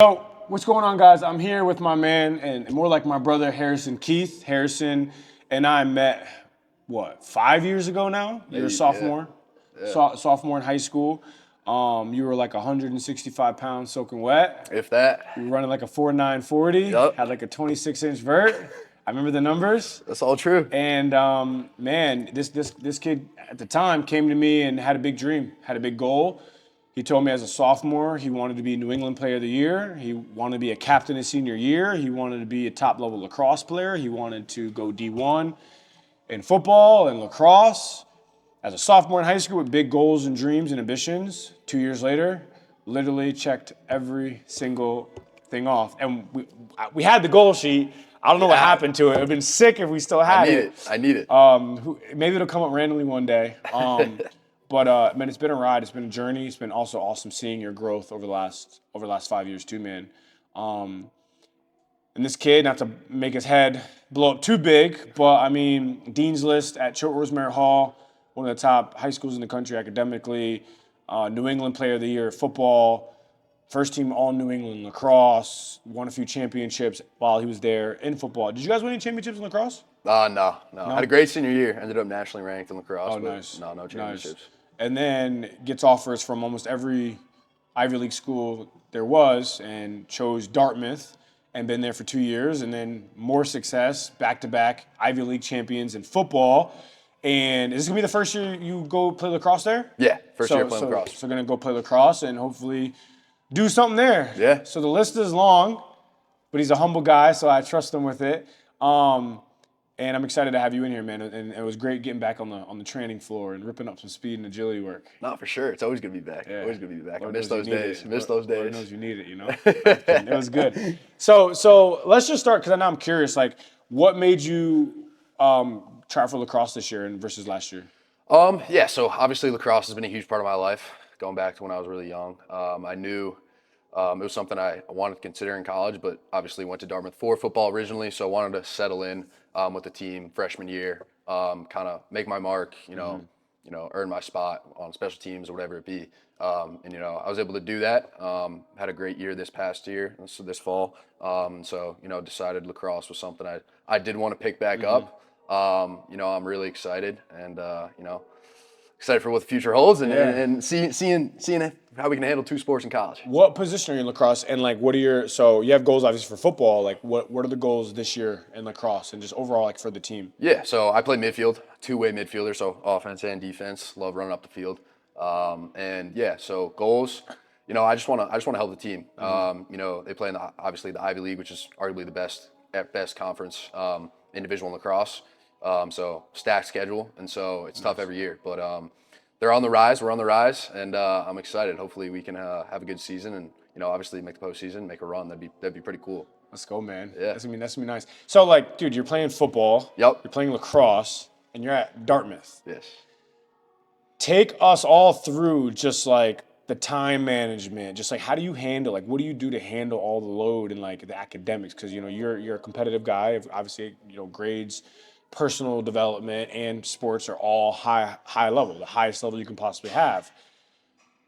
So, what's going on, guys? I'm here with my man, and more like my brother, Harrison Keith. Harrison and I met, 5 years ago now? You're a Maybe, sophomore, yeah. sophomore in high school. You were like 165 pounds soaking wet. If that. You were running like a 4.940, Yup. had like a 26-inch vert. I remember the numbers. That's all true. And man, this kid at the time came to me and had a big dream, had a big goal. He told me as a sophomore he wanted to be New England Player of the Year. He wanted to be a captain his senior year. He wanted to be a top-level lacrosse player. He wanted to go D1 in football and lacrosse. As a sophomore in high school with big goals and dreams and ambitions, 2 years later, literally checked every single thing off. And we had the goal sheet. I don't know what happened to it. It would have been sick if we still had it. I need it. Maybe it'll come up randomly one day. But man, it's been a ride. It's been a journey. It's been also awesome seeing your growth over the last 5 years too, man. And this kid, not to make his head blow up too big, but I mean, Dean's List at Choate Rosemary Hall, one of the top high schools in the country academically. New England Player of the Year football. First team All New England lacrosse. Won a few championships while he was there in football. Did you guys win any championships in lacrosse? No. Had a great senior year. Ended up nationally ranked in lacrosse. Oh, nice. No championships. Nice. And then gets offers from almost every Ivy League school there was and chose Dartmouth and been there for 2 years. And then more success, back-to-back Ivy League champions in football. And is this going to be the first year you go play lacrosse there? Yeah, first year playing lacrosse. So going to go play lacrosse and hopefully do something there. Yeah. So the list is long, but he's a humble guy, so I trust him with it. And I'm excited to have you in here, man. And it was great getting back on the training floor and ripping up some speed and agility work. Not for sure. It's always going to be back. Yeah. Always going to be back. Lord I miss those days. Lord knows you need it, you know? It was good. So let's just start, because now I'm curious, like, what made you try for lacrosse this year and versus last year? Yeah, so obviously lacrosse has been a huge part of my life, going back to when I was really young. I knew it was something I wanted to consider in college, but obviously went to Dartmouth for football originally, so I wanted to settle in with the team freshman year, kind of make my mark, earn my spot on special teams or whatever it be. And I was able to do that. Had a great year this past year, so this fall. So decided lacrosse was something I did want to pick back up. I'm really excited and excited for what the future holds and seeing how we can handle two sports in college. What position are you in lacrosse, and like what are so you have goals obviously for football, like what are the goals this year in lacrosse and just overall like for the team? Yeah, so I play midfield, two-way midfielder, so offense and defense. Love running up the field. So goals, I just want to help the team. They play in obviously the Ivy League, which is arguably the best conference in Division I lacrosse. So stacked schedule, and so it's tough every year. But they're on the rise. We're on the rise, and I'm excited. Hopefully, we can have a good season, and obviously make the postseason, make a run. That'd be pretty cool. Let's go, man. Yeah, that's gonna be nice. So, like, dude, you're playing football. Yep. You're playing lacrosse, and you're at Dartmouth. Yes. Take us all through just like the time management, just like how do you handle, like what do you do to handle all the load and like the academics? Because you're a competitive guy. Obviously, grades, personal development, and sports are all high level, the highest level you can possibly have.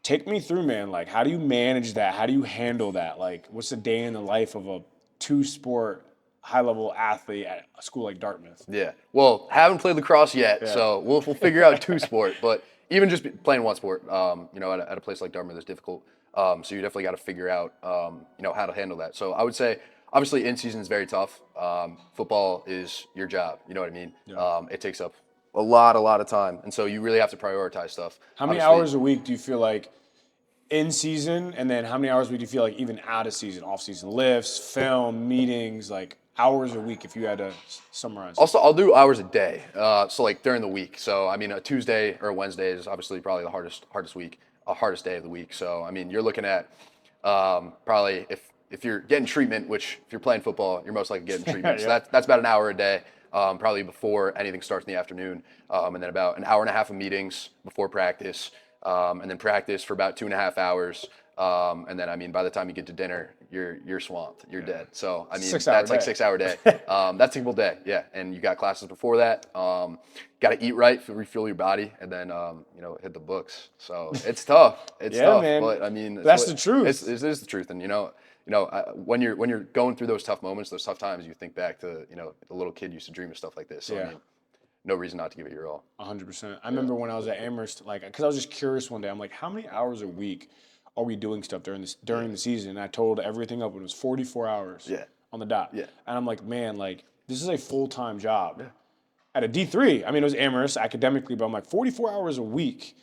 Take me through, man. Like, how do you manage that? How do you handle that? Like, what's the day in the life of a two-sport high-level athlete at a school like Dartmouth? Yeah. Well, haven't played lacrosse yet, so we'll figure out two sport. But even just playing one sport, at a place like Dartmouth is difficult. So you definitely got to figure out, how to handle that. So I would say, obviously, in season is very tough. Football is your job. You know what I mean? Yeah. It takes up a lot of time, and so you really have to prioritize stuff. How many hours a week do you feel like in season, and then how many hours a week do you feel like even out of season, off season, lifts, film, meetings, like hours a week if you had to summarize? Also, I'll do hours a day. So like during the week. So I mean, a Tuesday or a Wednesday is obviously probably the hardest day of the week. So I mean, you're looking at probably if you're getting treatment, which if you're playing football, you're most likely getting treatment. Yeah. So that's about an hour a day, probably before anything starts in the afternoon, and then about an hour and a half of meetings before practice, and then practice for about 2.5 hours. And then, I mean, by the time you get to dinner, you're swamped. You're dead. So, I mean, that's like 6 hour day. That's a typical day. Yeah. And you got classes before that. Got to eat right, refuel your body, and then, hit the books. So it's tough. It's tough. Man. But I mean, that's the truth. It is the truth. And, when you're going through those tough moments, those tough times, you think back to, the little kid used to dream of stuff like this. So, I Yeah. mean, no reason not to give it your all. 100%. I remember when I was at Amherst, like, because I was just curious one day. I'm like, how many hours a week are we doing stuff during the season? And I told everything up. It was 44 hours Yeah. on the dot. Yeah. And I'm like, man, like, this is a full-time job. Yeah. At a D3, I mean, it was Amherst academically, but I'm like, 44 hours a week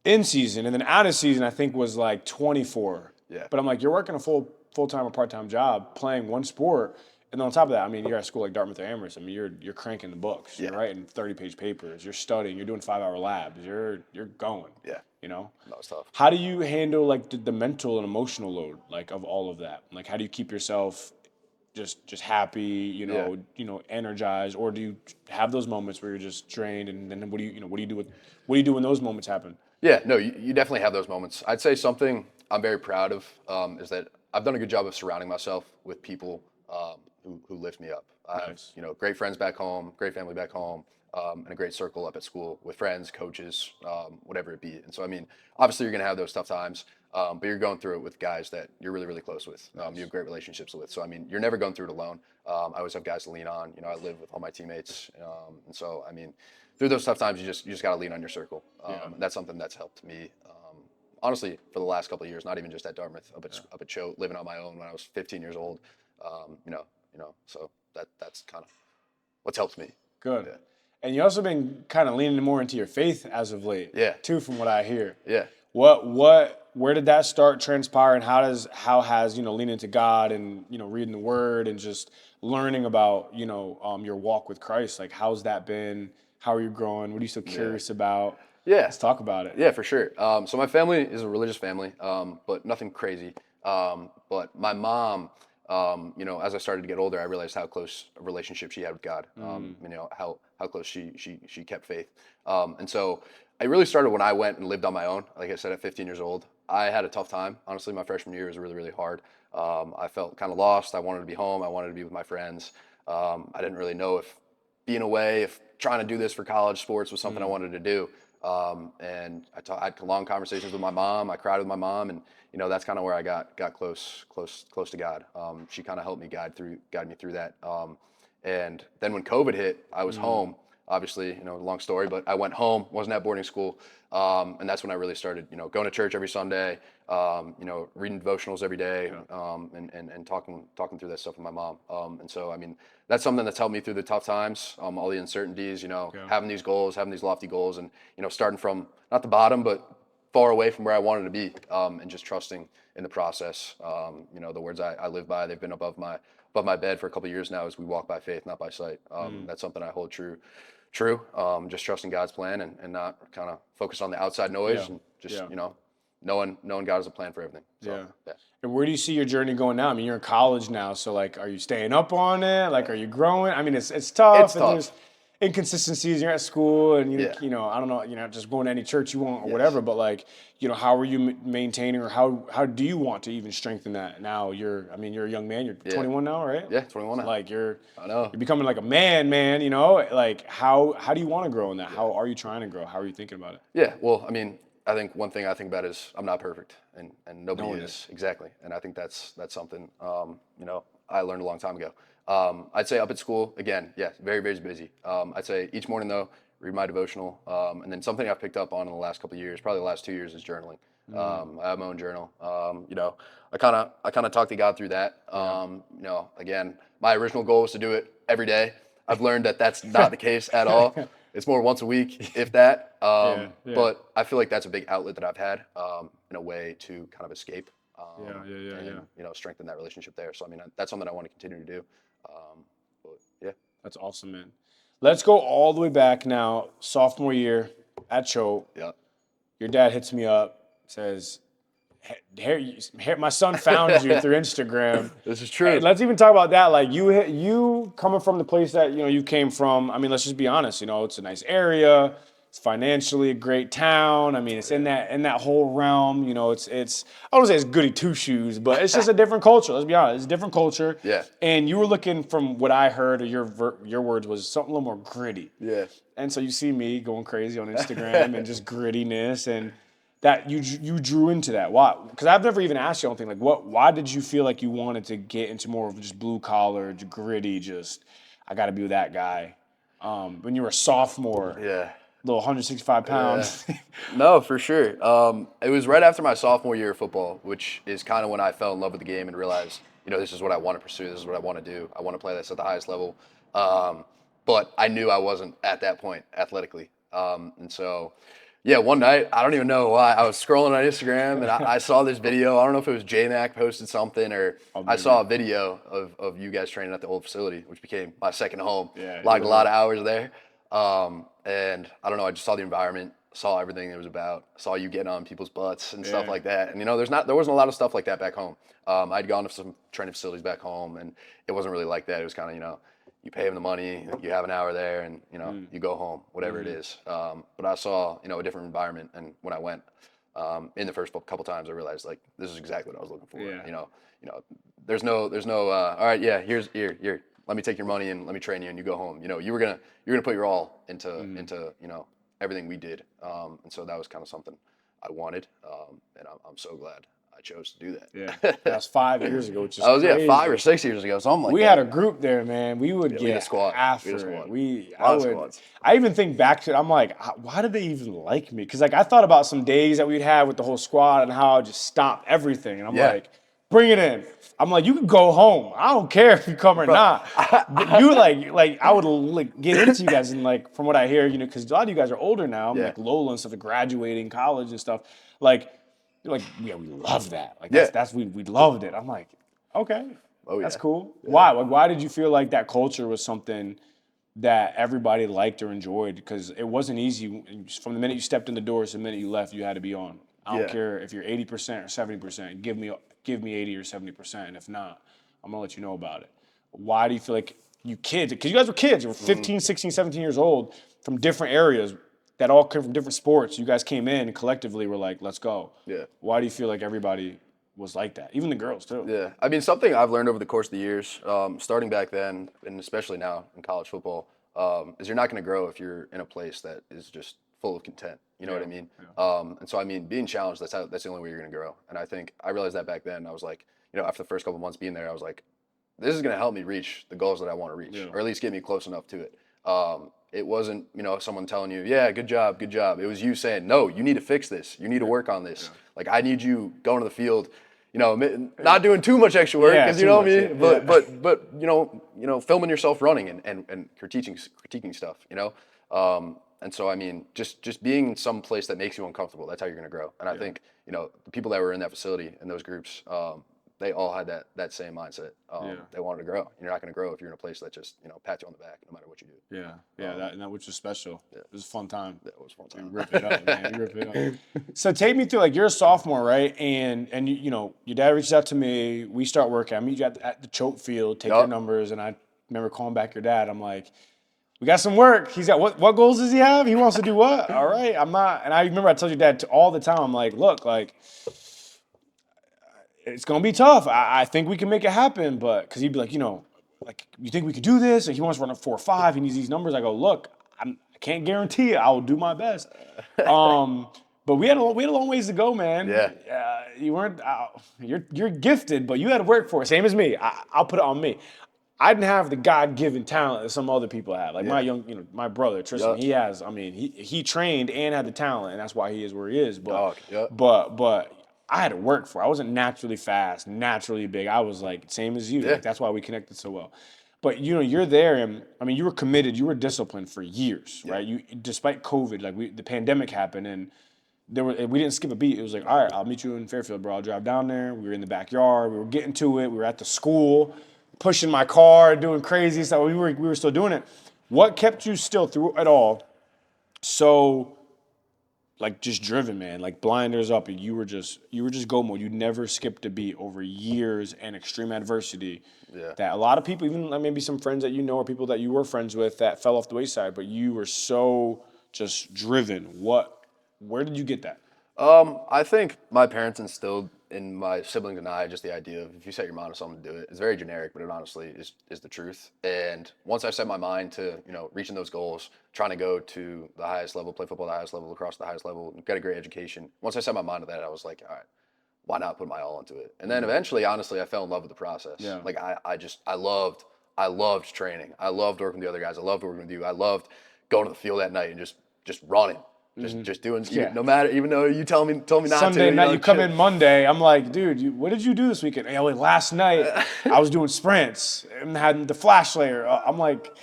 in season, and then out of season, I think was like 24. Yeah. But I'm like, you're working a full-time or part-time job, playing one sport, and then on top of that, I mean, you're at school like Dartmouth or Amherst. I mean, you're cranking the books. You're Yeah. writing 30-page papers. You're studying. You're doing 5-hour labs. You're going. Yeah. No, it's tough. How do you handle like the mental and emotional load like of all of that? Like, how do you keep yourself just happy, energized, or do you have those moments where you're just drained, and then what do you do when those moments happen? Yeah, no, you definitely have those moments. I'd say something I'm very proud of is that I've done a good job of surrounding myself with people who lift me up. Nice. I have, great friends back home, great family back home, and a great circle up at school with friends, coaches, whatever it be. And so, I mean, obviously you're going to have those tough times, but you're going through it with guys that you're really, really close with. You have great relationships with. So, I mean, you're never going through it alone. I always have guys to lean on. I live with all my teammates. And so, I mean, through those tough times, you just got to lean on your circle. And that's something that's helped me, honestly, for the last couple of years, not even just at Dartmouth, up at Choate, living on my own when I was 15 years old. So that's kind of what's helped me. Good. Yeah. And you also been kind of leaning more into your faith as of late. Yeah. Too, from what I hear. Yeah. Where did that start transpiring? How has leaning into God and reading the Word and just learning about your walk with Christ, like how's that been? How are you growing? What are you so curious about? Yeah. Let's talk about it. Yeah, for sure. So my family is a religious family, but nothing crazy. But my mom, as I started to get older, I realized how close a relationship she had with God. How close she kept faith. And so it really started when I went and lived on my own. Like I said, at 15 years old, I had a tough time. Honestly, my freshman year was really, really hard. I felt kind of lost. I wanted to be home. I wanted to be with my friends. I didn't really know if being away, if trying to do this for college sports was something I wanted to do. And I had long conversations with my mom. I cried with my mom, and that's kind of where I got close to God. She kind of helped me guide me through that. And then when COVID hit, I was home. Obviously, long story, but I went home, wasn't at boarding school, and that's when I really started, going to church every Sunday, reading devotionals every day, and talking through that stuff with my mom. And so, I mean, that's something that's helped me through the tough times, all the uncertainties, having these goals, having these lofty goals, and starting from not the bottom, but far away from where I wanted to be, and just trusting in the process. The words I live by, they've been above my bed for a couple of years now, as we walk by faith, not by sight. That's something I hold true. Just trusting God's plan and not kind of focus on the outside noise, and just knowing God has a plan for everything. So, yeah. And where do you see your journey going now? I mean, you're in college now, so like, are you staying up on it? Like, are you growing? I mean, it's tough. It's and tough. There's inconsistencies. You're at school, and Yeah. I don't know, just going to any church you want or whatever. But like, how are you maintaining, or how do you want to even strengthen that now? You're a young man. You're 21 now, right? Yeah, 21 now. Like I know. you're becoming like a man. Like how do you want to grow in that? How are you trying to grow? How are you thinking about it? Yeah, well, I mean, I think one thing I think about is I'm not perfect, and nobody No one is. Exactly, and I think that's something I learned a long time ago. I'd say up at school again, yeah, very, very busy. I'd say each morning though, read my devotional, and then something I've picked up on in the last couple of years, probably the last 2 years, is journaling. I have my own journal. I kind of talk to God through that. Again, my original goal was to do it every day. I've learned that that's not the case at all. It's more once a week, if that. But I feel like that's a big outlet that I've had in a way to kind of escape. And strengthen that relationship there. So I mean, that's something I want to continue to do. But yeah, That's awesome, man. Let's go all the way back now. Sophomore year at Choate. yeah, Your dad hits me up, says, "Here, my son found you through Instagram." this is true. And let's even talk about that. Like you coming from the place that you came from. I mean, let's just be honest. It's a nice area. It's financially a great town. I mean, it's in that whole realm. It's I don't want to say it's goody two shoes, but it's just a different culture. Let's be honest, it's a different culture. Yeah. And you were looking, from what I heard, or your words was something a little more gritty. Yeah. And so you see me going crazy on Instagram and just grittiness, and that you drew into that? Why? Because I've never even asked you anything like what. Why did you feel like you wanted to get into more of just blue collar, gritty? Just I got to be with that guy. When you were a sophomore, Yeah. little 165 Yeah. pounds. No, for sure. It was right after my sophomore year of football, which is kind of when I fell in love with the game and realized, this is what I want to pursue. This is what I want to do. I want to play this at the highest level. But I knew I wasn't at that point athletically. And so, yeah, one night, I don't even know why, I was scrolling on Instagram and I saw this video. I don't know if it was J-Mac posted something or I saw a video of you guys training at the old facility, which became my second home. Yeah, Logged a lot of hours there. And I don't know, I just saw the environment, saw everything it was about, saw you getting on people's butts and stuff like that. And there wasn't a lot of stuff like that back home. I'd gone to some training facilities back home and it wasn't really like that. It was kind of, you pay them the money, you have an hour there and, you go home, whatever it is. But I saw, a different environment. And when I went, in the first couple times, I realized like, this is exactly what I was looking for. Yeah. There's no, all right, yeah, here, let me take your money and let me train you and you go home. You're gonna put your all into everything we did. And so that was kind of something I wanted. And I'm so glad I chose to do that. Yeah, that was 5 years ago, which is I was crazy. 5 or 6 years ago, something like We that. had a group there, man. We would we had a get squad. after We had a it. squad. A lot of squads. I even think back to it. I'm like, why did they even like me? Because like I thought about some days that we'd have with the whole squad and how I would just stop everything. And I'm Yeah. like, bring it in. I'm like, you can go home. I don't care if you come or not. But you like I would like get into you guys and like from what I hear, because a lot of you guys are older now. I'm like Lola and stuff, graduating college and stuff. Like, you're like, yeah, we love that. Like that's we loved it. I'm like, okay. Oh, That's yeah. cool. Yeah. Why? Like, why did you feel like that culture was something that everybody liked or enjoyed? Because it wasn't easy. From the minute you stepped in the doors to the minute you left, you had to be on. I don't care if you're 80% or 70%. Give me 80 or 70%. And if not, I'm going to let you know about it. Why do you feel like you kids, because you guys were kids, you were 15, 16, 17 years old from different areas that all came from different sports. You guys came in and collectively were like, let's go. Yeah. Why do you feel like everybody was like that? Even the girls, too. Yeah, I mean, something I've learned over the course of the years, starting back then, and especially now in college football, is you're not going to grow if you're in a place that is just full of content. You know what I mean? Yeah. And so, I mean, being challenged, that's the only way you're going to grow. And I think I realized that back then. I was like, after the first couple months being there, I was like, this is going to help me reach the goals that I want to reach, or at least get me close enough to it. It wasn't, someone telling you, yeah, good job, good job. It was you saying, no, you need to fix this. You need to work on this. Yeah. Like, I need you going to the field, not doing too much extra work, because you know what I mean. But filming yourself running and critiquing stuff, And so I mean, just being in some place that makes you uncomfortable. That's how you're going to grow. And I think the people that were in that facility in those groups, they all had that same mindset. They wanted to grow. You're not going to grow if you're in a place that just pats you on the back no matter what you do. Yeah, that which was special. Yeah. It was a fun time. That was a fun time. You rip it up, man. You rip it up. So take me through, like, you're a sophomore, right? And your dad reaches out to me. We start working. I meet you at the choke field, take your numbers, and I remember calling back your dad. I'm like, we got some work. He's got what goals does he have? He wants to do what? All right, I'm not. And I remember I told your dad all the time. I'm like, look, like, it's gonna be tough. I think we can make it happen, but because he'd be like, like, you think we could do this? And he wants to run a 4.5. He needs these numbers. I go, look, I can't guarantee it. I will do my best. But we had a long ways to go, man. Yeah. You weren't. You're gifted, but you had to work for it. Same as me. I'll put it on me. I didn't have the God-given talent that some other people have. Like my brother Tristan, he has. I mean, he trained and had the talent, and that's why he is where he is. But I had to work for it. I wasn't naturally fast, naturally big. I was like same as you. Yeah. Like, that's why we connected so well. But you're there, and I mean, you were committed. You were disciplined for years, right? You, despite COVID, like the pandemic happened, and we didn't skip a beat. It was like, all right, I'll meet you in Fairfield, bro. I'll drive down there. We were in the backyard. We were getting to it. We were at the school, pushing my car, doing crazy stuff. We were still doing it. What kept you still through it all? So, like, just driven, man, like blinders up, and you were just go mode. You never skipped a beat over years and extreme adversity. Yeah. That a lot of people, even maybe some friends that or people that you were friends with, that fell off the wayside. But you were so just driven. Where did you get that? I think my parents instilled in my siblings and I, just the idea of if you set your mind to something to do it, it's very generic, but it honestly is the truth. And once I set my mind to, reaching those goals, trying to go to the highest level, play football at the highest level, lacrosse at the highest level, get a great education. Once I set my mind to that, I was like, all right, why not put my all into it? And then eventually, honestly, I fell in love with the process. Yeah. Like I loved training. I loved working with the other guys. I loved working with you. I loved going to the field at night and just running. Just doing, Yeah. no matter, even though you told me not Sunday to. night, you come in Monday. I'm like, dude, what did you do this weekend? Hey, wait, last night I was doing sprints and had the flash layer. I'm like,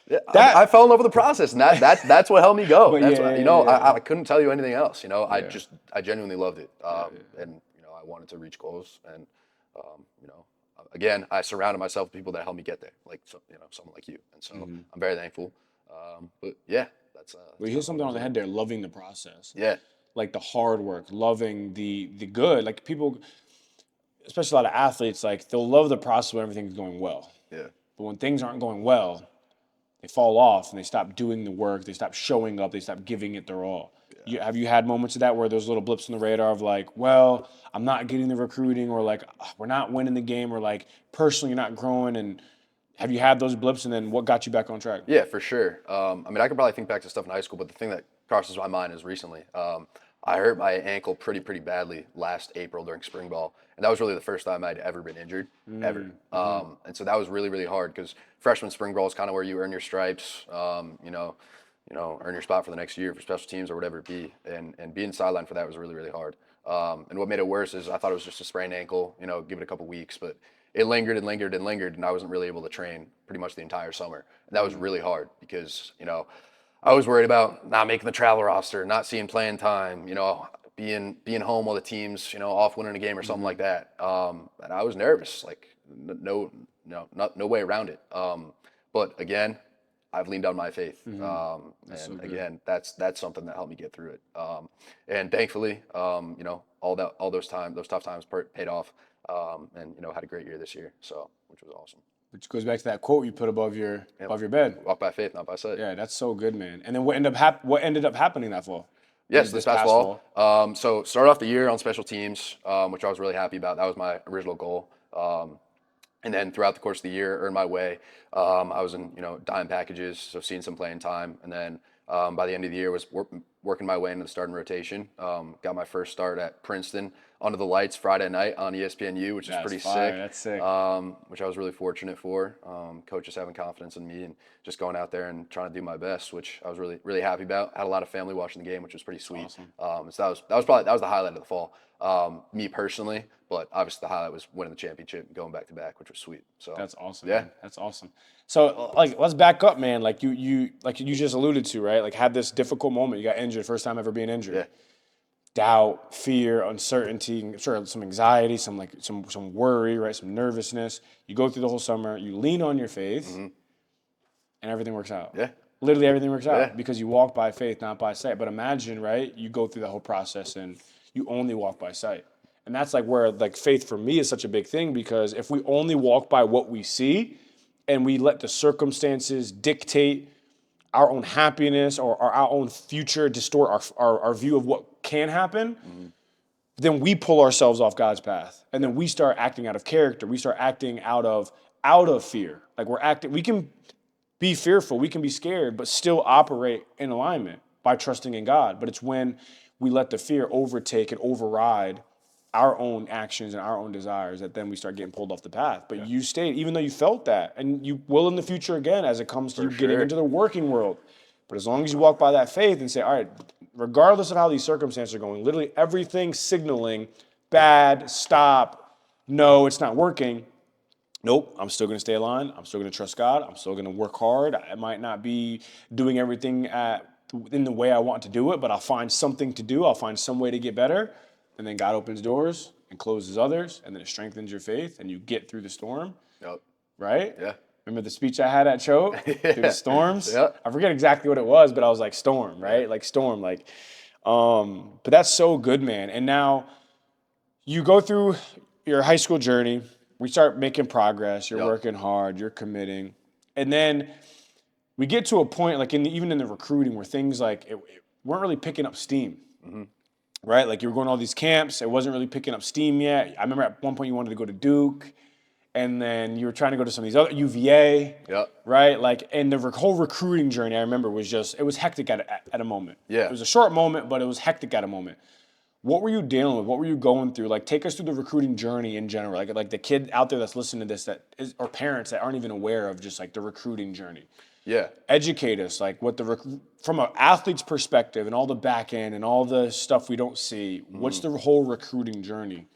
that. I fell in love with the process, and that's what helped me go. But That's yeah, what, yeah. I couldn't tell you anything else. I genuinely loved it, and I wanted to reach goals, and again, I surrounded myself with people that helped me get there, like someone like you, and so I'm very thankful. But yeah, that's. Well, you hit something on the head there. Loving the process. Yeah. Like the hard work, loving the good. Like people, especially a lot of athletes, like they'll love the process when everything's going well. Yeah. But when things aren't going well, they fall off and they stop doing the work. They stop showing up. They stop giving it their all. Have you had moments of that where there's little blips on the radar of like, well, I'm not getting the recruiting, or like we're not winning the game, or like personally you're not growing? And have you had those blips, and then what got you back on track? Yeah, for sure. I could probably think back to stuff in high school, but the thing that crosses my mind is recently. I hurt my ankle pretty badly last April during spring ball, and that was really the first time I'd ever been injured, ever. And so that was really hard because freshman spring ball is kind of where you earn your stripes, earn your spot for the next year for special teams or whatever it be, and being sidelined for that was really hard. And what made it worse is I thought it was just a sprained ankle, give it a couple weeks, but it lingered, and I wasn't really able to train pretty much the entire summer. And that was really hard because, I was worried about not making the travel roster, not seeing playing time, being home while the team's, off winning a game or something like that. And I was nervous, like no way around it. But again, I've leaned on my faith. And again, that's something that helped me get through it. And thankfully, all those tough times paid off. And had a great year this year, which was awesome. Which goes back to that quote you put above your bed. Walk by faith, not by sight. Yeah, that's so good, man. And then what ended up happening that fall? Yes, this past fall. So started off the year on special teams, which I was really happy about. That was my original goal. And then throughout the course of the year, earned my way. I was in dime packages, so seeing some playing time. And then by the end of the year, was working my way into the starting rotation. Got my first start at Princeton under the lights Friday night on ESPNU, which is pretty sick. That's sick. Which I was really fortunate for. Coaches having confidence in me and just going out there and trying to do my best, which I was really happy about. Had a lot of family watching the game, which was pretty sweet. Awesome. So that was the highlight of the fall. Me personally, but obviously the highlight was winning the championship and going back to back, which was sweet. So that's awesome. Yeah, man. That's awesome. So like, let's back up, man. Like you just alluded to, right? Like had this difficult moment. You got injured, first time ever being injured. Yeah. Doubt, fear, uncertainty, sure, some anxiety, some worry, right? Some nervousness. You go through the whole summer. You lean on your faith, and everything works out. Yeah. Literally everything works out because you walk by faith, not by sight. But imagine, right? You go through the whole process and you only walk by sight. And that's like where like faith for me is such a big thing, because if we only walk by what we see and we let the circumstances dictate our own happiness or our own future, distort our view of what can happen, then we pull ourselves off God's path. And then we start acting out of character. We start acting out of fear. Like we can be fearful, we can be scared, but still operate in alignment by trusting in God. But it's when we let the fear overtake and override our own actions and our own desires that then we start getting pulled off the path. But you stayed, even though you felt that, and you will in the future again as it comes to you getting into the working world. But as long as you walk by that faith and say, all right, regardless of how these circumstances are going, literally everything signaling bad, stop, no, it's not working. Nope, I'm still going to stay aligned. I'm still going to trust God. I'm still going to work hard. I might not be doing everything in the way I want to do it, but I'll find something to do. I'll find some way to get better. And then God opens doors and closes others, and then it strengthens your faith, and you get through the storm. Yep. Right? Yeah. Remember the speech I had at Choate? Through the storms? Yeah. I forget exactly what it was, but I was like, storm, right? Like storm. But that's so good, man. And now you go through your high school journey. We start making progress. You're working hard. You're committing. And then we get to a point, like even in the recruiting, where things like it weren't really picking up steam. right? Like you were going to all these camps. It wasn't really picking up steam yet. I remember at one point you wanted to go to Duke, and then you were trying to go to some of these other UVA, Yep. right? Like, and the whole recruiting journey I remember was just it was hectic at a moment. Yeah. It was a short moment, but it was hectic at a moment. What were you dealing with? What were you going through? Like, take us through the recruiting journey in general. Like the kid out there that's listening to this or parents that aren't even aware of just like the recruiting journey. Yeah. Educate us, like what from an athlete's perspective and all the back end and all the stuff we don't see. What's the whole recruiting journey?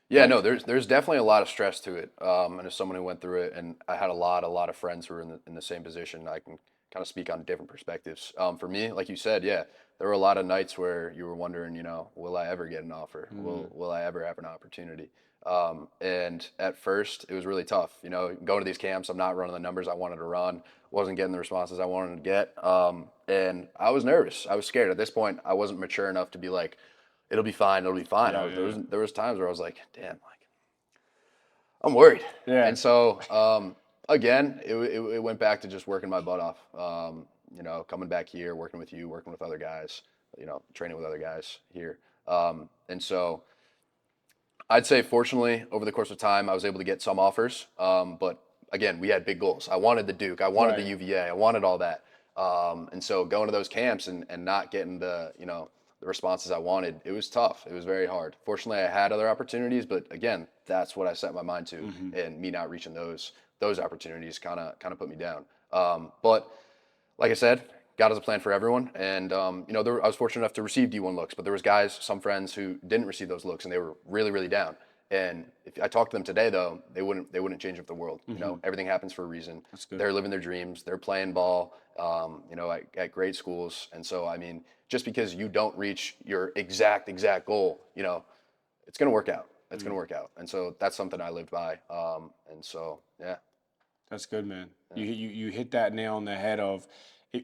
Yeah, no, there's definitely a lot of stress to it. And as someone who went through it, and I had a lot of friends who were in the same position, I can kind of speak on different perspectives. For me, like you said, yeah, there were a lot of nights where you were wondering, will I ever get an offer? Will I ever have an opportunity? And at first, it was really tough. Going to these camps, I'm not running the numbers I wanted to run, wasn't getting the responses I wanted to get, and I was nervous. I was scared. At this point, I wasn't mature enough to be like, it'll be fine. It'll be fine. Yeah, There was times where I was like, damn, like I'm worried. yeah. And so again, it went back to just working my butt off. Coming back here, working with you, working with other guys, training with other guys here. And so I'd say fortunately over the course of time, I was able to get some offers. But again, we had big goals. I wanted the Duke. I wanted the Right. UVA. I wanted all that. And so going to those camps and not getting the responses I wanted, it was tough. It was very hard. Fortunately, I had other opportunities, but again, that's what I set my mind to, and me not reaching those opportunities kind of put me down. But like I said, God has a plan for everyone, and I was fortunate enough to receive D1 looks, but there was guys, some friends who didn't receive those looks, and they were really, really down. And if I talked to them today, though, they wouldn't change up the world. Everything happens for a reason. That's good. They're living their dreams. They're playing ball. At great schools. And so, I mean, just because you don't reach your exact goal, it's going to work out. It's going to work out. And so that's something I lived by. And so, yeah. That's good, man. You hit that nail on the head of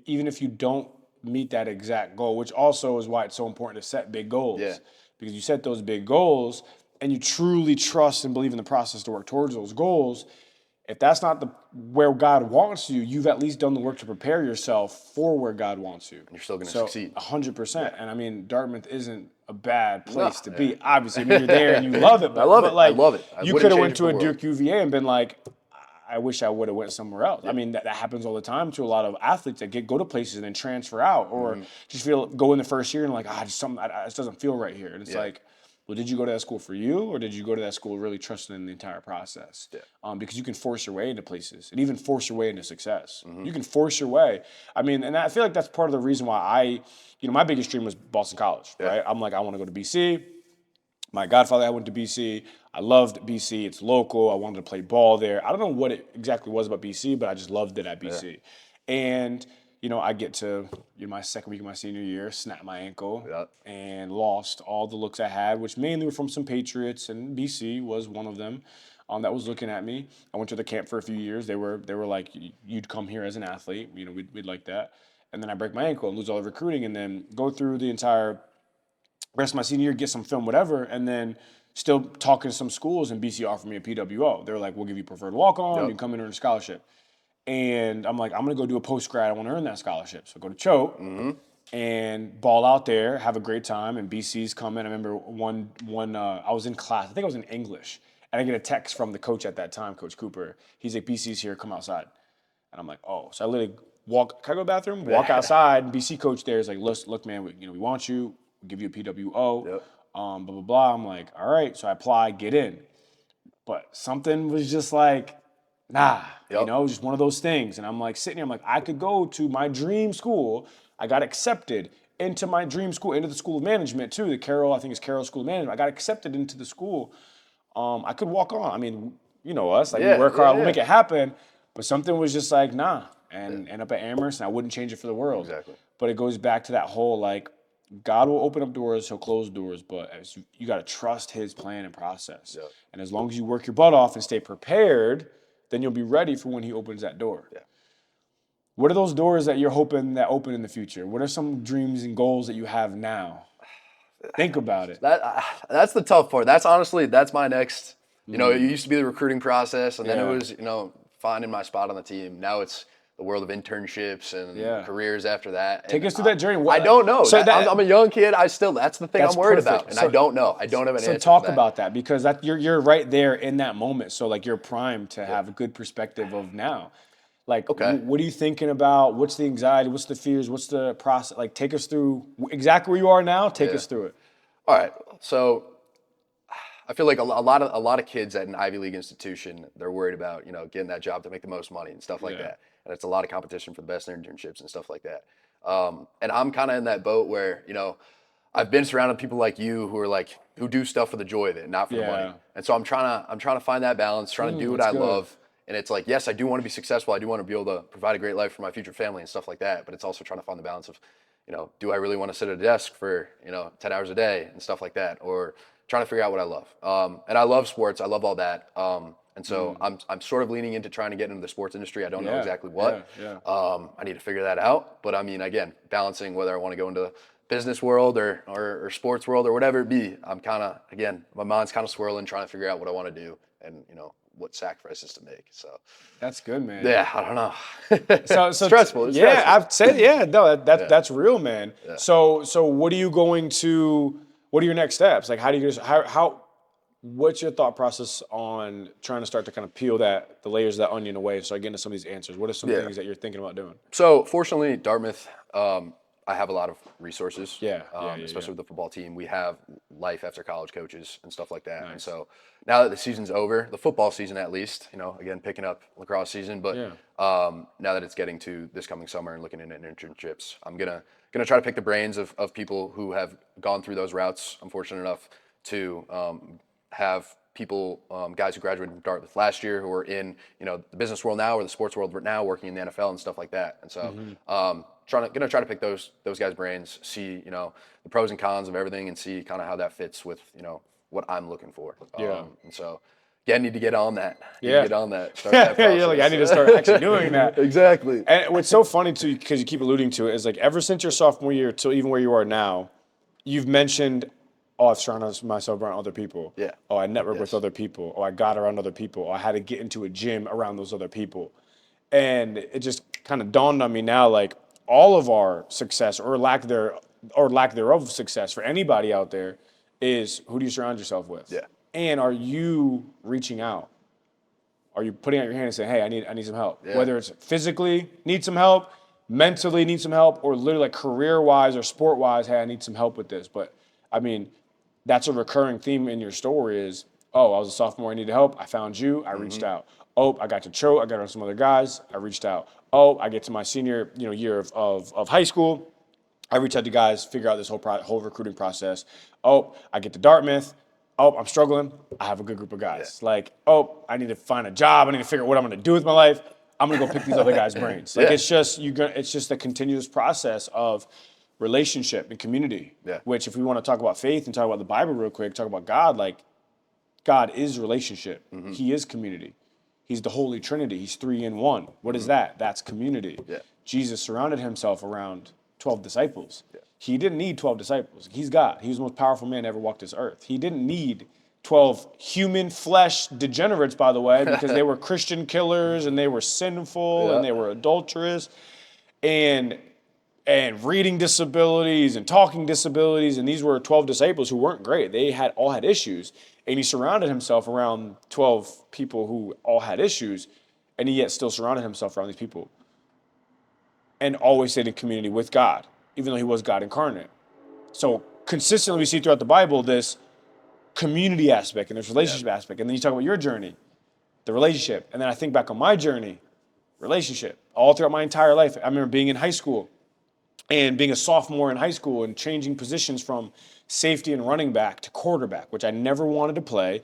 even if you don't meet that exact goal, which also is why it's so important to set big goals. Yeah. Because you set those big goals and you truly trust and believe in the process to work towards those goals. If that's not where God wants you, you've at least done the work to prepare yourself for where God wants you. And you're still going to succeed. 100%. And I mean, Dartmouth isn't a bad place to Yeah. be. Obviously, I mean, you're there and you love it. But, I love it. Like, I love it. You could have went to a Duke UVA and been like, I wish I would have went somewhere else. I mean, that happens all the time to a lot of athletes that go to places and then transfer out, or just go in the first year and like, this doesn't feel right here. And it's like, well, did you go to that school for you, or did you go to that school really trusting in the entire process? Yeah. Because you can force your way into places and even force your way into success. You can force your way. I mean, and I feel like that's part of the reason why my biggest dream was Boston College, right? I'm like, I want to go to BC. My godfather, I went to BC. I loved BC. It's local. I wanted to play ball there. I don't know what it exactly was about BC, but I just loved it at BC. Yeah. And, I get to my second week of my senior year, snap my ankle, and lost all the looks I had, which mainly were from some Patriots, and BC was one of them that was looking at me. I went to the camp for a few years. They were like, you'd come here as an athlete. We'd like that. And then I break my ankle and lose all the recruiting, and then go through the entire rest of my senior year, get some film, whatever, and then still talking to some schools, and BC offered me a PWO. They were like, we'll give you preferred walk-on, you can come in and earn a scholarship. And I'm like, I'm going to go do a post-grad. I want to earn that scholarship. So I go to Choate and ball out there, have a great time, and BC's coming. I remember I was in class. I think I was in English, and I get a text from the coach at that time, Coach Cooper. He's like, BC's here, come outside. And I'm like, oh. So I literally can I go to the bathroom? Walk outside, and BC coach there is like, look, man, we want you. We'll give you a PWO, blah, blah, blah. I'm like, all right. So I apply, get in. But something was just like, nah, just one of those things. And I'm like sitting here, I'm like, I could go to my dream school. I got accepted into my dream school, into the School of Management too. I think it's Carroll School of Management. I got accepted into the school. I could walk on. I mean, you know us, like we work hard, we'll make it happen. But something was just like, nah, and end up at Amherst, and I wouldn't change it for the world. Exactly. But it goes back to that whole like, God will open up doors, he'll close doors, but you got to trust his plan and process. Yep. And as long as you work your butt off and stay prepared, then you'll be ready for when he opens that door. Yeah. What are those doors that you're hoping that open in the future? What are some dreams and goals that you have now? Think about it. That's the tough part. That's my next, it used to be the recruiting process, and then it was, finding my spot on the team. Now it's the world of internships and Yeah. careers after that. Take And us through that journey. I don't know. So I'm a young kid. That's the thing That's I'm worried perfect. about, and I don't know. I don't have an So answer talk for that. about that, because you're right there in that moment. So like you're primed to have a good perspective of now. Like, Okay. what are you thinking about? What's the anxiety? What's the fears? What's the process? Like, take us through exactly where you are now. Take us through it. All right. So I feel like a lot of kids at an Ivy League institution, they're worried about, getting that job to make the most money and stuff like Yeah. that. And it's a lot of competition for the best internships and stuff like that. And I'm kind of in that boat where, I've been surrounded with people like you who do stuff for the joy of it, not for the money. Yeah. And so I'm trying to find that balance, trying to do what that's I good. love. And it's like, yes, I do want to be successful. I do want to be able to provide a great life for my future family and stuff like that. But it's also trying to find the balance of, do I really want to sit at a desk for, 10 hours a day and stuff like that? Or trying to figure out what I love. And I love sports. I love all that. And so I'm sort of leaning into trying to get into the sports industry. I don't know Yeah, exactly what. yeah. I need to figure that out. But I mean, again, balancing whether I want to go into the business world or sports world or whatever it be, I'm kind of, again, my mind's kind of swirling, trying to figure out what I want to do and, what sacrifices to make. So That's good, man. yeah, I don't know. So stressful. It's yeah, stressful. I've said no. That's real, man. So what are you going to? What are your next steps? Like, how do you how what's your thought process on trying to start to kind of peel the layers of that onion away, so I get into some of these answers? What are some things that you're thinking about doing? So fortunately, Dartmouth, I have a lot of resources. Especially with the football team. We have life after college coaches and stuff like that. Nice. And so now that the season's over, the football season at least, again, picking up lacrosse season, but now that it's getting to this coming summer and looking into internships, I'm gonna try to pick the brains of people who have gone through those routes. I'm fortunate enough to have people, guys who graduated from Dartmouth last year who are in, the business world now or the sports world now, working in the NFL and stuff like that. And so, gonna try to pick those guys' brains, see, the pros and cons of everything, and see kind of how that fits with, what I'm looking for. And so, I need to get on that. Get on that. Start that process. You're like, I need to start actually doing that. Exactly. And what's so funny too, because you keep alluding to it, is like ever since your sophomore year till even where you are now, you've mentioned, oh, I've surrounded myself around other people. Yeah. Oh, I network with other people. Oh, I got around other people. Oh, I had to get into a gym around those other people. And it just kind of dawned on me now, like all of our success or lack thereof success for anybody out there is, who do you surround yourself with? Yeah. And are you reaching out? Are you putting out your hand and saying, hey, I need some help? Yeah. Whether it's physically need some help, mentally need some help, or literally like career-wise or sport-wise, hey, I need some help with this. But I mean, that's a recurring theme in your story is, oh, I was a sophomore, I needed help. I found you, I reached out. Oh, I got to choke, I got on some other guys, I reached out. Oh, I get to my senior year of high school, I reach out to guys, figure out this whole recruiting process. Oh, I get to Dartmouth. Oh, I'm struggling. I have a good group of guys. Like, oh, I need to find a job. I need to figure out what I'm going to do with my life. I'm going to go pick these other guys' brains. Like, it's just a continuous process of relationship and community. Yeah. Which, if we want to talk about faith and talk about the Bible real quick, talk about God, like, God is relationship. He is community. He's the Holy Trinity. He's 3 in 1. What is that? That's community. Yeah. Jesus surrounded himself around 12 disciples. Yeah. He didn't need 12 disciples. He's God. He was the most powerful man to ever walk this earth. He didn't need 12 human flesh degenerates, by the way, because they were Christian killers and they were sinful and they were adulterous and reading disabilities and talking disabilities. And these were 12 disciples who weren't great. They all had issues. And he surrounded himself around 12 people who all had issues, and he yet still surrounded himself around these people. And always stayed in community with God, even though he was God incarnate. So consistently we see throughout the Bible this community aspect and this relationship aspect. And then you talk about your journey, the relationship. And then I think back on my journey, relationship. All throughout my entire life, I remember being in high school and being a sophomore in high school and changing positions from safety and running back to quarterback, which I never wanted to play.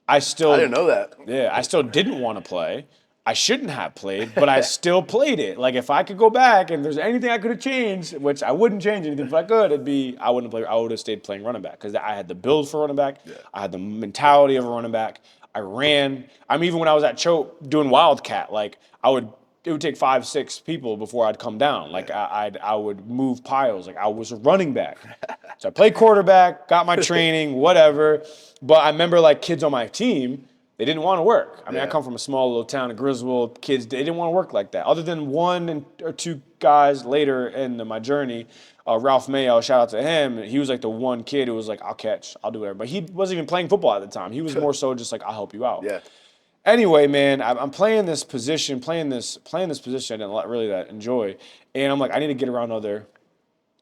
I didn't know that. Yeah, I still didn't want to play. I shouldn't have played, but I still played it. Like, if I could go back and there's anything I could have changed, which I wouldn't change anything if I could, I wouldn't play. I would have stayed playing running back because I had the build for running back. Yeah. I had the mentality of a running back. I ran. Even when I was at Choate doing Wildcat, like it would take 5, 6 people before I'd come down. Like I would move piles. Like I was a running back. So I played quarterback, got my training, whatever. But I remember like kids on my team, They didn't want to work. I mean, I Yeah. come from a small little town of Griswold. Kids, they didn't want to work like that. Other than one or two guys later in my journey, Ralph Mayo, shout out to him. He was like the one kid who was like, I'll catch, I'll do whatever. But he wasn't even playing football at the time. He was more so just like, I'll help you out. Yeah. Anyway, man, I'm playing this position, playing this position I didn't really that enjoy, and I'm like, I need to get around other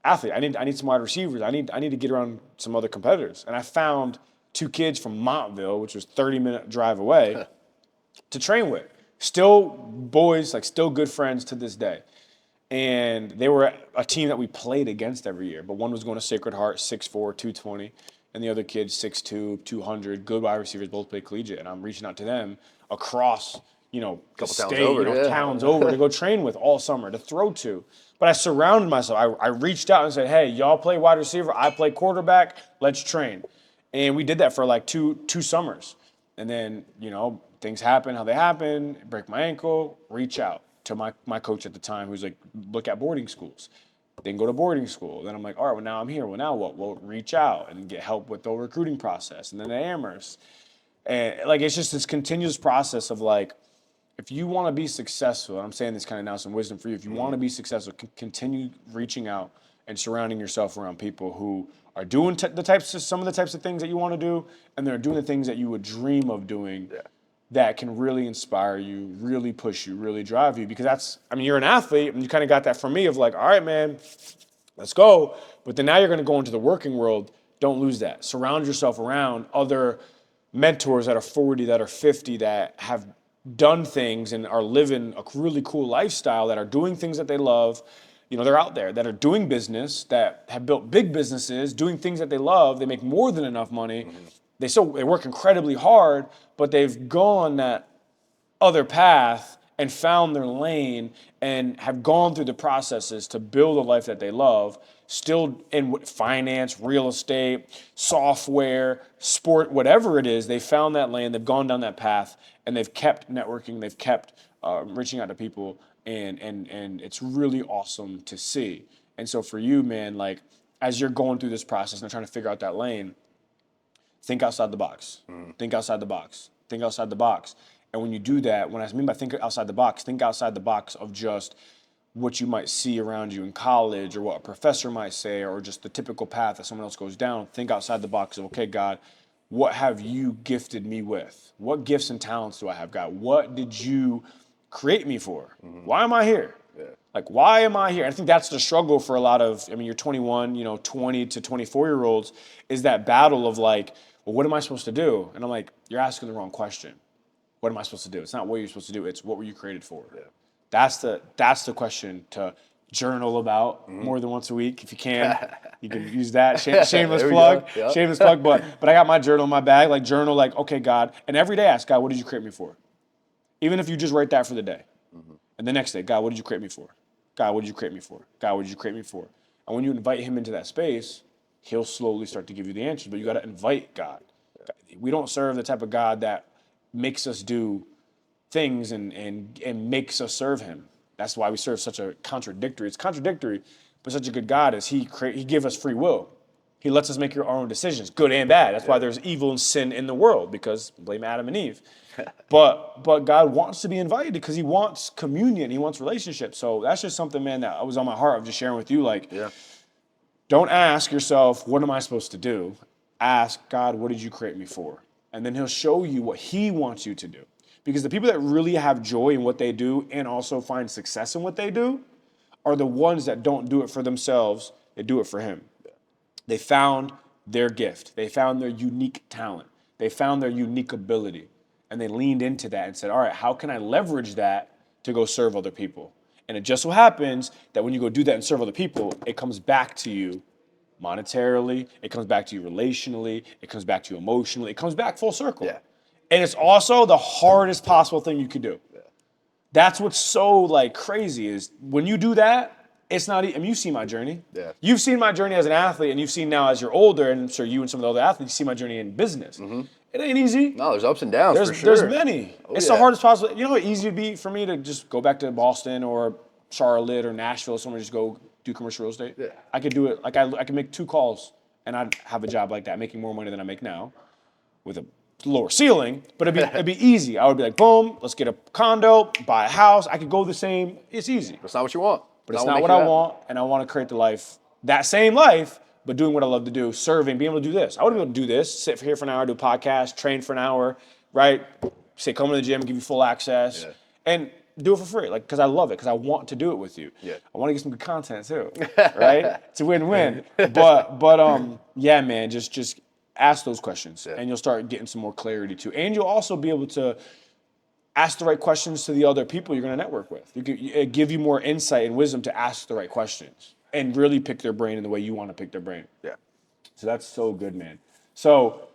athletes. I need some wide receivers. I need to get around some other competitors. And I found two kids from Montville, which was 30-minute drive away, to train with. Still boys, like still good friends to this day. And they were a team that we played against every year. But one was going to Sacred Heart, 6'4", 220, and the other kid 6'2", 200. Good wide receivers, both played collegiate. And I'm reaching out to them across, the Couple state, towns over, yeah. towns over to go train with all summer, to throw to. But I surrounded myself. I reached out and said, hey, y'all play wide receiver, I play quarterback, let's train. And we did that for like two summers. And then, things happen how they happen, break my ankle, reach out to my coach at the time, who's like, look at boarding schools. Then go to boarding school. Then I'm like, all right, well, now I'm here. Well, now what? Well, reach out and get help with the recruiting process. And then the Amherst. And like, it's just this continuous process of like, if you want to be successful, and I'm saying this kind of now some wisdom for you, if you want to be successful, continue reaching out and surrounding yourself around people who are doing some of the types of things that you want to do, and they're doing the things that you would dream of doing. Yeah. That can really inspire you, really push you, really drive you. Because you're an athlete, and you kind of got that from me of like, all right, man, let's go. But then now you're going to go into the working world. Don't lose that. Surround yourself around other mentors that are 40, that are 50, that have done things and are living a really cool lifestyle, that are doing things that they love. They're out there that are doing business, that have built big businesses, doing things that they love. They make more than enough money. They work incredibly hard, but they've gone that other path and found their lane and have gone through the processes to build a life that they love, still in finance, real estate, software, sport, whatever it is. They found that lane, they've gone down that path, and they've kept networking, they've kept reaching out to people, and it's really awesome to see. And so for you, man, like as you're going through this process and trying to figure out that lane, think outside the box. Think outside the box. Think outside the box. And when you do that, when I mean by think outside the box of just what you might see around you in college, or what a professor might say, or just the typical path that someone else goes down. Think outside the box of, okay, God, what have you gifted me with? What gifts and talents do I have, God? What did you create me for? Why am I here? Yeah. Like, why am I here? I think that's the struggle for a lot of, you're 21, 20 to 24-year-olds, is that battle of like, well, what am I supposed to do? And I'm like, you're asking the wrong question. What am I supposed to do? It's not what you're supposed to do. It's what were you created for? Yeah. That's the question to journal about more than once a week if you can. You can use that. Shameless plug. Yep. Shameless plug. But I got my journal in my bag. Like journal, like, okay, God. And every day ask God, what did you create me for? Even if you just write that for the day. And the next day, God, what did you create me for? God, what did you create me for? God, what did you create me for? And when you invite him into that space, he'll slowly start to give you the answers. But you got to invite God. We don't serve the type of God that makes us do things and makes us serve him. That's why we serve such a contradictory. It's contradictory, but such a good God is he give us free will. He lets us make our own decisions, good and bad. That's why there's evil and sin in the world, because blame Adam and Eve. But God wants to be invited because he wants communion. He wants relationship. So that's just something, man, that was on my heart of just sharing with you. Like, don't ask yourself, what am I supposed to do? Ask God, what did you create me for? And then he'll show you what he wants you to do. Because the people that really have joy in what they do and also find success in what they do are the ones that don't do it for themselves. They do it for him. They found their gift. They found their unique talent. They found their unique ability. And they leaned into that and said, all right, how can I leverage that to go serve other people? And it just so happens that when you go do that and serve other people, it comes back to you monetarily, it comes back to you relationally, it comes back to you emotionally, it comes back full circle. Yeah. And it's also the hardest possible thing you could do. Yeah. That's what's so like crazy is when you do that, it's not, you've seen my journey. Yeah. You've seen my journey as an athlete, and you've seen now as you're older, and I'm sure you and some of the other athletes see my journey in business. It ain't easy. No, there's ups and downs for sure. There's many. It's the hardest possible. You know how easy it'd be for me to just go back to Boston or Charlotte or Nashville, somewhere just go do commercial real estate? Yeah. I could do it. Like I could make 2 calls, and I'd have a job like that, making more money than I make now with a lower ceiling, but it'd be easy. I would be like, boom, let's get a condo, buy a house. I could go the same. It's easy. That's not what you want. But it's not what I want, and I want to create the life, that same life, but doing what I love to do, serving, being able to do this. I wouldn't be able to do this, sit here for an hour, do a podcast, train for an hour, right? Say, come to the gym, give you full access, and do it for free, like, because I love it, because I want to do it with you. Yeah. I want to get some good content too, right? It's a win-win. But yeah, man, just ask those questions, and you'll start getting some more clarity too, and you'll also be able to ask the right questions to the other people you're going to network with. It give you more insight and wisdom to ask the right questions and really pick their brain in the way you want to pick their brain. Yeah. So that's so good, man. So,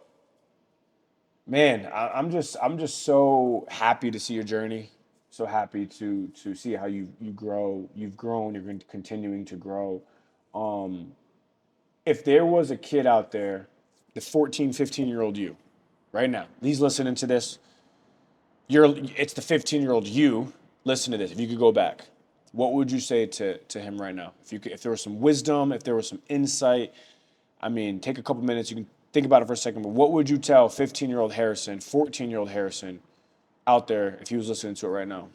man, I'm just so happy to see your journey. So happy to see how you grow. You've grown. You're continuing to grow. If there was a kid out there, the 14, 15-year-old you, right now, he's listening to this. It's the 15-year-old you. Listen to this. If you could go back, what would you say to him right now? If there was some wisdom, if there was some insight, I mean, take a couple minutes. You can think about it for a second. But what would you tell 15-year-old Harrison, 14-year-old Harrison out there if he was listening to it right now?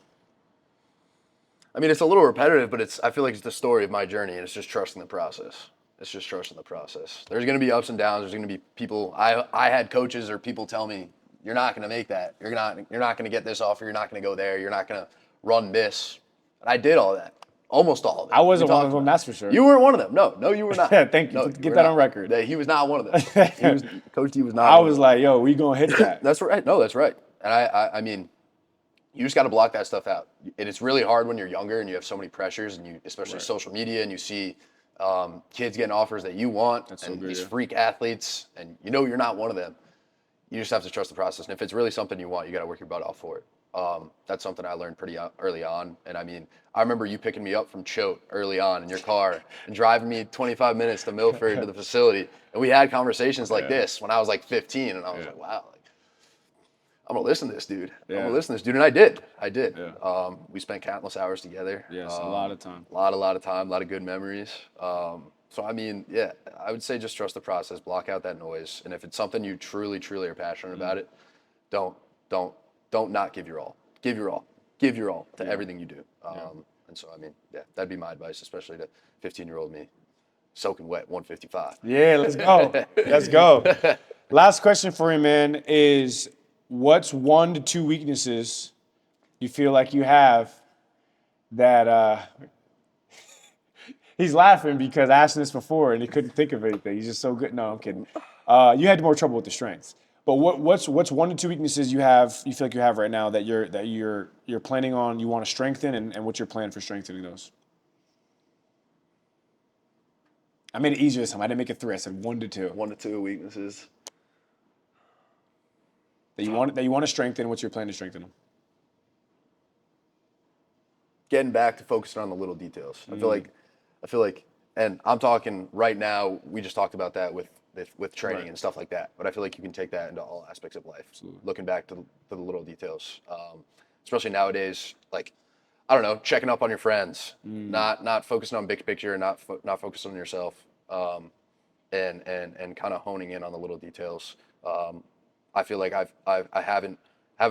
I mean, it's a little repetitive, but I feel like it's the story of my journey, and it's just trusting the process. It's just trusting the process. There's going to be ups and downs. There's going to be people. I had coaches or people tell me, you're not going to make that. You're not going to get this offer. You're not going to go there. You're not going to run this. And I did all that. Almost all of it. I wasn't one of them, that's for sure. You weren't one of them. No, you were not. Thank you. No, Get that on record. He was not one of them. Coach D was not. I was like, yo, we going to hit that. That's right. No, that's right. And I mean, you just got to block that stuff out. And it's really hard when you're younger and you have so many pressures, and you, especially social media, and you see kids getting offers that you want, and these freak athletes, and you know you're not one of them. You just have to trust the process. And if it's really something you want, you got to work your butt off for it. That's something I learned pretty early on. And I mean, I remember you picking me up from Choate early on in your car and driving me 25 minutes to Milford to the facility. And we had conversations like this when I was like 15. And I was like, wow, like, I'm going to listen to this dude. I'm going to listen to this dude. And I did. Yeah. We spent countless hours together. Yes, a lot of time. A lot of time, a lot of good memories. So, I mean, yeah, I would say just trust the process, block out that noise. And if it's something you truly are passionate about it, don't not give your all. Give your all. Give your all to everything you do. And so, I mean, yeah, that'd be my advice, especially to 15-year-old me, soaking wet 155. Yeah, let's go. Let's go. Last question for you, man, is what's 1 to 2 weaknesses you feel like you have that he's laughing because I asked him this before and he couldn't think of anything. He's just so good. No, I'm kidding. You had more trouble with the strengths. But what's 1 to 2 weaknesses you feel like you have right now that you're planning on, you want to strengthen, and what's your plan for strengthening those? I made it easier this time. I didn't make it 3. I said 1 to 2. 1 to 2 weaknesses. That you want to strengthen. What's your plan to strengthen them? Getting back to focusing on the little details. I feel like, and I'm talking right now, we just talked about that with training and stuff like that. But I feel like you can take that into all aspects of life. Absolutely. Looking back to the little details, especially nowadays, like, I don't know, checking up on your friends, not focusing on big picture, and not focusing on yourself, and kind of honing in on the little details. I feel like I haven't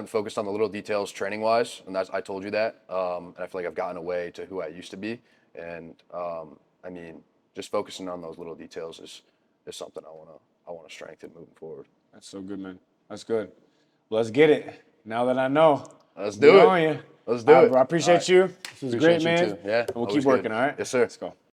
focused on the little details training wise, and I told you that, and I feel like I've gotten away to who I used to be, and I mean, just focusing on those little details is something I want to strengthen moving forward. That's so good, man. That's good. Let's get it. Now that I know. Let's do it. On you. Let's do it. I appreciate you. This was great, man. Yeah. And we'll keep working, all right? Yes, sir. Let's go.